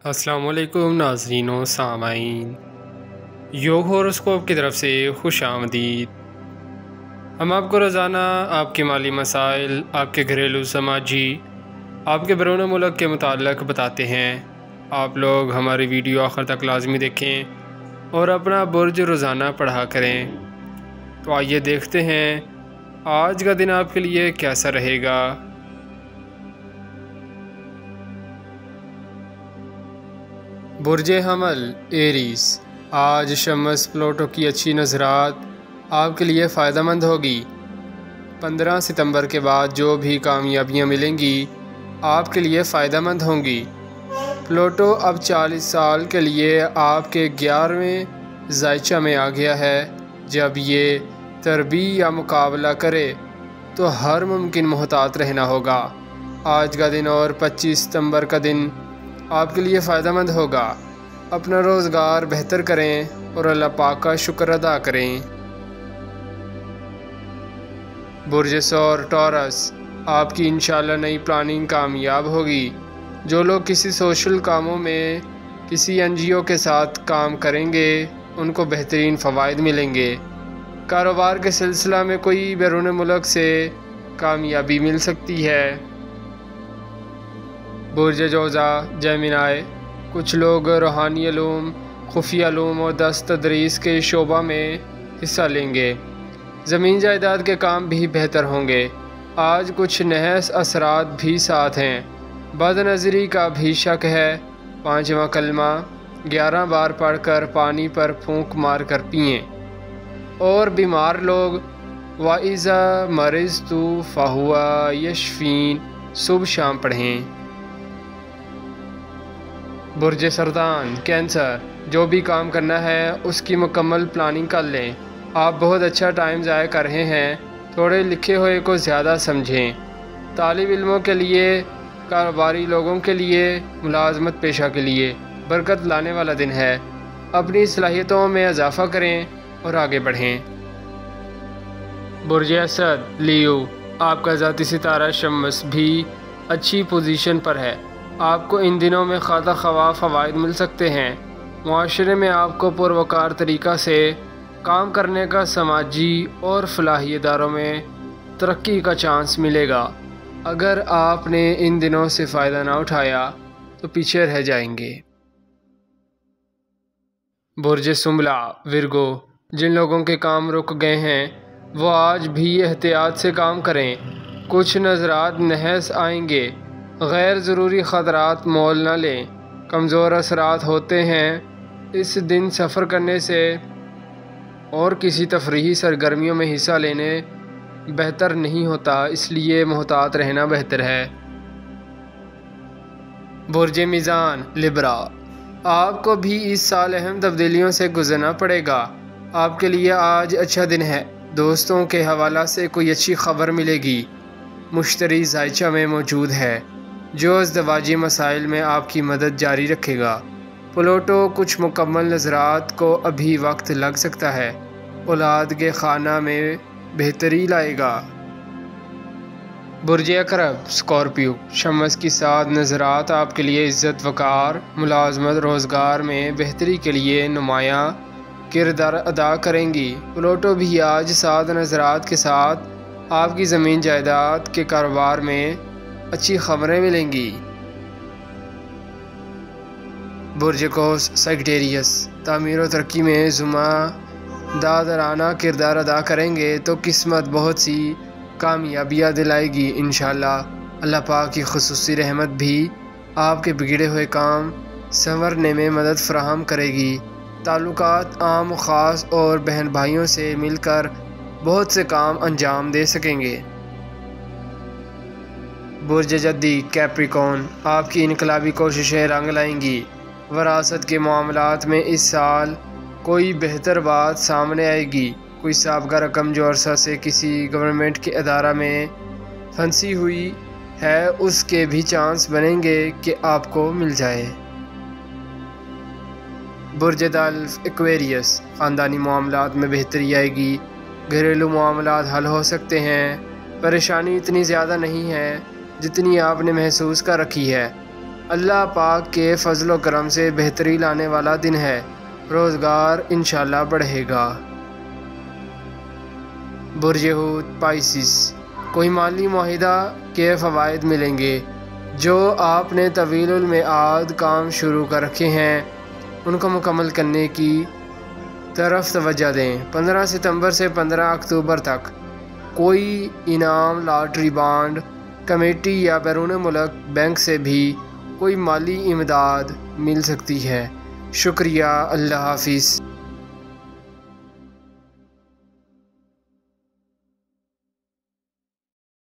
السلام علیکم ناظرین و سامعین، یوگ ہوراسکوپ کی طرف سے خوش آمدید۔ ہم آپ کو روزانہ آپ کے مالی مسائل، آپ کے گھریلو سماجی، آپ کے بیرون ملک کے متعلق بتاتے ہیں۔ آپ لوگ ہماری ویڈیو آخر تک لازمی دیکھیں اور اپنا برج روزانہ پڑھا کریں۔ تو آئیے دیکھتے ہیں آج کا دن آپ کے لیے کیسا رہے گا۔ برج حمل ایریس، آج شمس پلوٹو کی اچھی نظرات آپ کے لیے فائدہ مند ہوگی۔ 15 ستمبر کے بعد جو بھی کامیابیاں ملیں گی آپ کے لیے فائدہ مند ہوں گی۔ پلوٹو اب 40 سال کے لیے آپ کے 11ویں زائچہ میں آ گیا ہے۔ جب یہ تربیت یا مقابلہ کرے تو ہر ممکن محتاط رہنا ہوگا۔ آج کا دن اور 25 ستمبر کا دن آپ کے لیے فائدہ مند ہوگا۔ اپنا روزگار بہتر کریں اور اللہ پاک کا شکر ادا کریں۔ برج ثور ٹورس، آپ کی انشاءاللہ نئی پلاننگ کامیاب ہوگی۔ جو لوگ کسی سوشل کاموں میں کسی NGO کے ساتھ کام کریں گے ان کو بہترین فوائد ملیں گے۔ کاروبار کے سلسلہ میں کوئی بیرون ملک سے کامیابی مل سکتی ہے۔ برج جوزا جیمنائی، کچھ لوگ روحانی علوم، خفیہ علوم اور تدریس کے شعبہ میں حصہ لیں گے۔ زمین جائیداد کے کام بھی بہتر ہوں گے۔ آج کچھ نحس اثرات بھی ساتھ ہیں۔ بد نظری کا بھی شک ہے۔ 5واں کلمہ 11 بار پڑھ کر پانی پر پھونک مار کر پئیں۔ اور بیمار لوگ وَإِذَا مَرِضْتُ فَهُوَ يَشْفِينِ صبح شام پڑھیں۔ برج سرطان کینسر، جو بھی کام کرنا ہے اس کی مکمل پلاننگ کر لیں۔ آپ بہت اچھا ٹائم ضائع کر رہے ہیں۔ تھوڑے لکھے ہوئے کو زیادہ سمجھیں۔ طالب علموں کے لیے، کاروباری لوگوں کے لیے، ملازمت پیشہ کے لیے برکت لانے والا دن ہے۔ اپنی صلاحیتوں میں اضافہ کریں اور آگے بڑھیں۔ برج اسد لیو، آپ کا ذاتی ستارہ شمس بھی اچھی پوزیشن پر ہے۔ آپ کو ان دنوں میں خواہ خواہ فوائد مل سکتے ہیں۔ معاشرے میں آپ کو پروکار طریقہ سے کام کرنے کا، سماجی اور فلاحی اداروں میں ترقی کا چانس ملے گا۔ اگر آپ نے ان دنوں سے فائدہ نہ اٹھایا تو پیچھے رہ جائیں گے۔ برج سنبلہ ورگو، جن لوگوں کے کام رک گئے ہیں وہ آج بھی احتیاط سے کام کریں۔ کچھ نظرات نحس آئیں گے۔ غیر ضروری خطرات مول نہ لیں۔ کمزور اثرات ہوتے ہیں۔ اس دن سفر کرنے سے اور کسی تفریحی سرگرمیوں میں حصہ لینے بہتر نہیں ہوتا، اس لیے محتاط رہنا بہتر ہے۔ برج میزان لبرا، آپ کو بھی اس سال اہم تبدیلیوں سے گزرنا پڑے گا۔ آپ کے لیے آج اچھا دن ہے۔ دوستوں کے حوالہ سے کوئی اچھی خبر ملے گی۔ مشتری زائچہ میں موجود ہے جو ازدواجی مسائل میں آپ کی مدد جاری رکھے گا۔ پلوٹو کچھ مکمل نظرات کو ابھی وقت لگ سکتا ہے۔ اولاد کے خانہ میں بہتری لائے گا۔ برج عقرب اسکارپیو، شمس کی 7 نظرات آپ کے لیے عزت وقار، ملازمت، روزگار میں بہتری کے لیے نمایاں کردار ادا کریں گی۔ پلوٹو بھی آج 7 نظرات کے ساتھ آپ کی زمین جائیداد کے کاروبار میں اچھی خبریں ملیں گی۔ برج قوس سیجیٹیریس، تعمیر و ترقی میں دادرانہ کردار ادا کریں گے تو قسمت بہت سی کامیابیاں دلائے گی انشاءاللہ۔ اللہ پاک کی خصوصی رحمت بھی آپ کے بگڑے ہوئے کام سنورنے میں مدد فراہم کرے گی۔ تعلقات عام و خاص اور بہن بھائیوں سے مل کر بہت سے کام انجام دے سکیں گے۔ برج جدی کیپریکون، آپ کی انقلابی کوششیں رنگ لائیں گی۔ وراثت کے معاملات میں اس سال کوئی بہتر بات سامنے آئے گی۔ کوئی سابقہ رقم جو عرصہ سے کسی گورنمنٹ کے ادارہ میں پھنسی ہوئی ہے اس کے بھی چانس بنیں گے کہ آپ کو مل جائے۔ برج دلف ایکویریس، خاندانی معاملات میں بہتری آئے گی۔ گھریلو معاملات حل ہو سکتے ہیں۔ پریشانی اتنی زیادہ نہیں ہے جتنی آپ نے محسوس کر رکھی ہے۔ اللہ پاک کے فضل و کرم سے بہتری لانے والا دن ہے، روزگار انشاءاللہ بڑھے گا۔ برج حوت پائسس، کوئی مالی معاہدہ کے فوائد ملیں گے۔ جو آپ نے طویل المیعاد کام شروع کر رکھے ہیں ان کو مکمل کرنے کی طرف توجہ دیں۔ 15 ستمبر سے 15 اکتوبر تک کوئی انعام، لاٹری، بانڈ، کمیٹی یا بیرون ملک بینک سے بھی کوئی مالی امداد مل سکتی ہے۔ شکریہ، اللہ حافظ۔